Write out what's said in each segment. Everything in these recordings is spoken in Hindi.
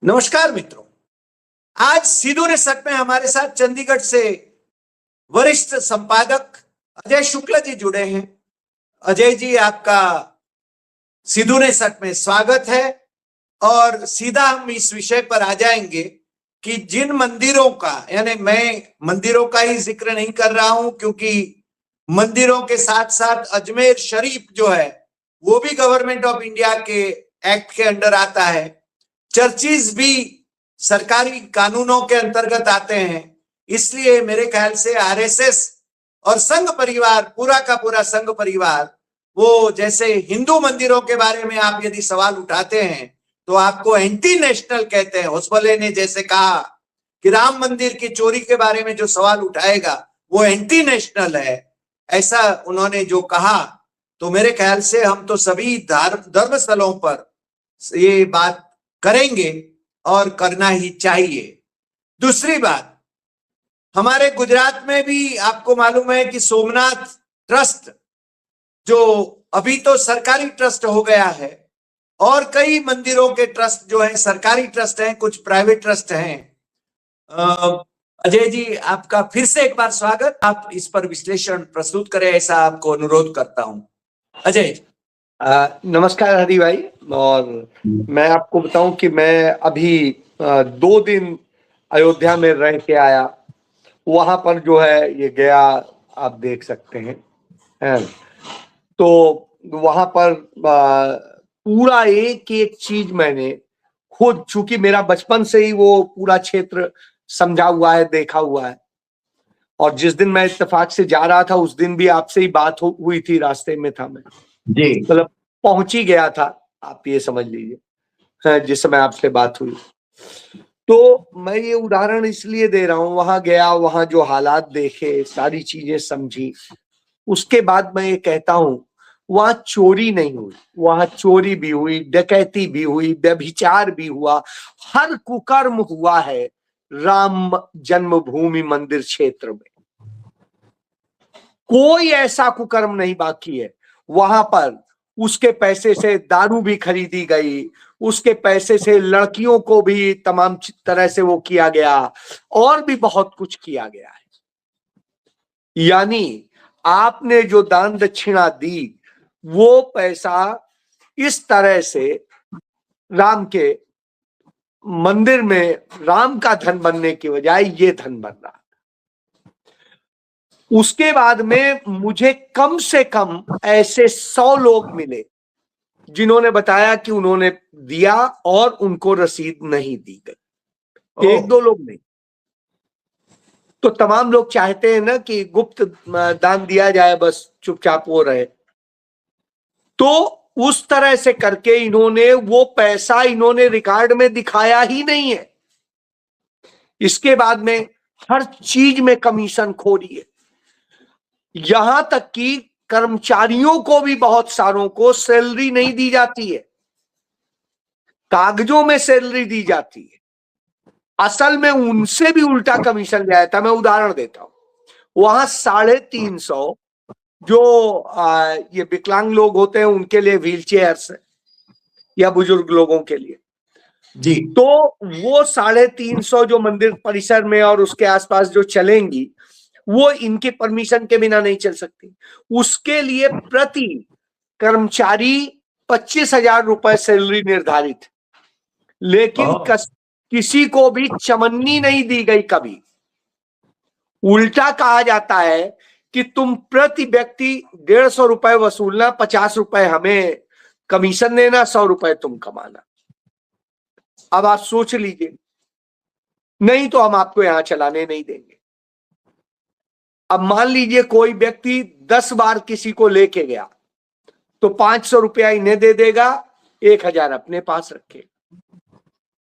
नमस्कार मित्रों। आज सीधू ने सच में हमारे साथ चंडीगढ़ से वरिष्ठ संपादक अजय शुक्ला जी जुड़े हैं। अजय जी, आपका सीधू ने सच में स्वागत है। और सीधा हम इस विषय पर आ जाएंगे कि जिन मंदिरों का, यानी मैं मंदिरों का ही जिक्र नहीं कर रहा हूं, क्योंकि मंदिरों के साथ साथ अजमेर शरीफ जो है वो भी गवर्नमेंट ऑफ इंडिया के एक्ट के अंडर आता है। चर्चिज भी सरकारी कानूनों के अंतर्गत आते हैं। इसलिए मेरे ख्याल से आरएसएस और संघ परिवार, पूरा का पूरा संघ परिवार, वो जैसे हिंदू मंदिरों के बारे में आप यदि सवाल उठाते हैं तो आपको एंटी नेशनल कहते हैं। होसबले ने जैसे कहा कि राम मंदिर की चोरी के बारे में जो सवाल उठाएगा वो एंटी नेशनल है, ऐसा उन्होंने जो कहा, तो मेरे ख्याल से हम तो सभी धर्म स्थलों पर ये बात करेंगे और करना ही चाहिए। दूसरी बात, हमारे गुजरात में भी आपको मालूम है कि सोमनाथ ट्रस्ट, जो अभी तो सरकारी ट्रस्ट हो गया है, और कई मंदिरों के ट्रस्ट जो है सरकारी ट्रस्ट हैं, कुछ प्राइवेट ट्रस्ट हैं। अजय जी, आपका फिर से एक बार स्वागत। आप इस पर विश्लेषण प्रस्तुत करें, ऐसा आपको अनुरोध करता हूं। अजय। नमस्कार हरि भाई। और मैं आपको बताऊं कि मैं अभी 2 दिन अयोध्या में रह के आया। वहां पर जो है ये गया, आप देख सकते हैं। तो वहां पर पूरा एक एक चीज मैंने खुद, चूंकि मेरा बचपन से ही वो पूरा क्षेत्र समझा हुआ है, देखा हुआ है। और जिस दिन मैं इत्तेफाक से जा रहा था उस दिन भी आपसे ही बात हुई थी, रास्ते में था मैं जी, मतलब पहुंच ही गया था, आप ये समझ लीजिए जिस समय आपसे बात हुई। तो मैं ये उदाहरण इसलिए दे रहा हूं, वहां गया, वहां जो हालात देखे, सारी चीजें समझी, उसके बाद मैं ये कहता हूं वहां चोरी नहीं हुई, वहां चोरी भी हुई, डकैती भी हुई, व्यभिचार भी हुआ, हर कुकर्म हुआ है राम जन्मभूमि मंदिर क्षेत्र में। कोई ऐसा कुकर्म नहीं बाकी है। वहां पर उसके पैसे से दारू भी खरीदी गई, उसके पैसे से लड़कियों को भी तमाम तरह से वो किया गया, और भी बहुत कुछ किया गया है। यानी आपने जो दान दक्षिणा दी, वो पैसा इस तरह से राम के मंदिर में राम का धन बनने की बजाय ये धन बन रहा। उसके बाद में मुझे कम से कम ऐसे 100 लोग मिले जिन्होंने बताया कि उन्होंने दिया और उनको रसीद नहीं दी गई। 1-2 लोग नहीं। तो तमाम लोग चाहते हैं ना कि गुप्त दान दिया जाए, बस चुपचाप वो रहे। तो उस तरह से करके इन्होंने वो पैसा इन्होंने रिकॉर्ड में दिखाया ही नहीं है। इसके बाद में हर चीज में कमीशन खोरी है। यहां तक कि कर्मचारियों को भी बहुत सारों को सैलरी नहीं दी जाती है, कागजों में सैलरी दी जाती है। असल में उनसे भी उल्टा कमीशन लिया जाता है। मैं उदाहरण देता हूं। वहां 350 जो ये विकलांग लोग होते हैं उनके लिए व्हील चेयर्स है, या बुजुर्ग लोगों के लिए जी। तो वो 350 जो मंदिर परिसर में और उसके आसपास जो चलेंगी, वो इनके परमिशन के बिना नहीं चल सकती। उसके लिए प्रति कर्मचारी 25,000 रुपए सैलरी निर्धारित, लेकिन किसी को भी चमन्नी नहीं दी गई कभी। उल्टा कहा जाता है कि तुम प्रति व्यक्ति 150 रुपए वसूलना, 50 रुपए हमें कमीशन देना, 100 रुपए तुम कमाना। अब आप सोच लीजिए, नहीं तो हम आपको यहां चलाने नहीं देंगे। अब मान लीजिए कोई व्यक्ति 10 बार किसी को लेके गया तो 500 रुपया इन्हें दे देगा, 1000 अपने पास रखेगा।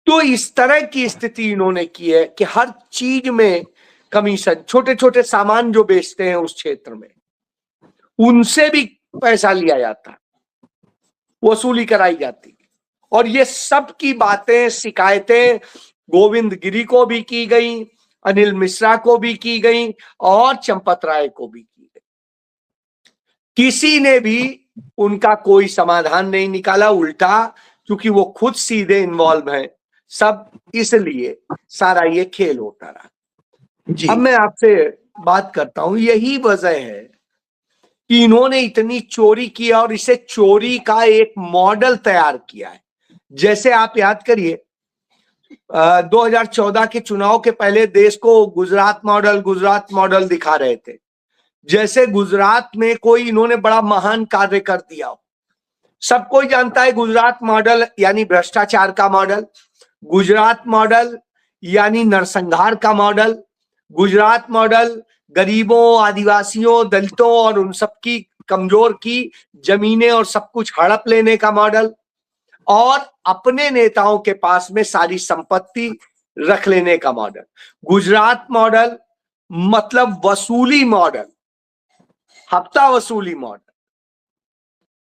तो इस तरह की स्थिति इन्होंने की है कि हर चीज में कमीशन। छोटे छोटे सामान जो बेचते हैं उस क्षेत्र में, उनसे भी पैसा लिया जाता है, वसूली कराई जाती है। और ये सब की बातें, शिकायतें गोविंद गिरी को भी की गई, अनिल मिश्रा को भी की गई, और चंपत राय को भी की गई। किसी ने भी उनका कोई समाधान नहीं निकाला। उल्टा, क्योंकि वो खुद सीधे इन्वॉल्व हैं, सब इसलिए सारा ये खेल होता रहा। जी अब मैं आपसे बात करता हूं, यही वजह है कि इन्होंने इतनी चोरी की और इसे चोरी का एक मॉडल तैयार किया है। जैसे आप याद करिए 2014 के चुनाव के पहले देश को गुजरात मॉडल दिखा रहे थे, जैसे गुजरात में कोई इन्होंने बड़ा महान कार्य कर दिया हो। सब कोई जानता है गुजरात मॉडल यानी भ्रष्टाचार का मॉडल, गुजरात मॉडल यानी नरसंहार का मॉडल, गुजरात मॉडल गरीबों, आदिवासियों, दलितों और उन सबकी कमजोर की जमीनें और सब कुछ हड़प लेने का मॉडल, और अपने नेताओं के पास में सारी संपत्ति रख लेने का मॉडल। गुजरात मॉडल मतलब वसूली मॉडल, हफ्ता वसूली मॉडल।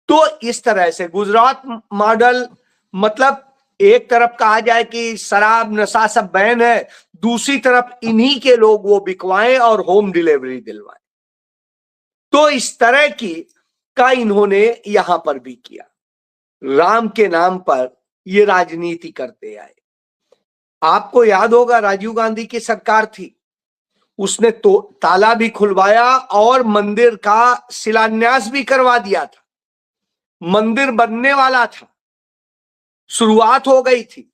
तो इस तरह से गुजरात मॉडल मतलब एक तरफ कहा जाए कि शराब नशा सब बैन है, दूसरी तरफ इन्हीं के लोग वो बिकवाएं और होम डिलीवरी दिलवाएं। तो इस तरह की का इन्होंने यहां पर भी किया। राम के नाम पर ये राजनीति करते आए। आपको याद होगा राजीव गांधी की सरकार थी, उसने तो ताला भी खुलवाया और मंदिर का शिलान्यास भी करवा दिया था। मंदिर बनने वाला था, शुरुआत हो गई थी,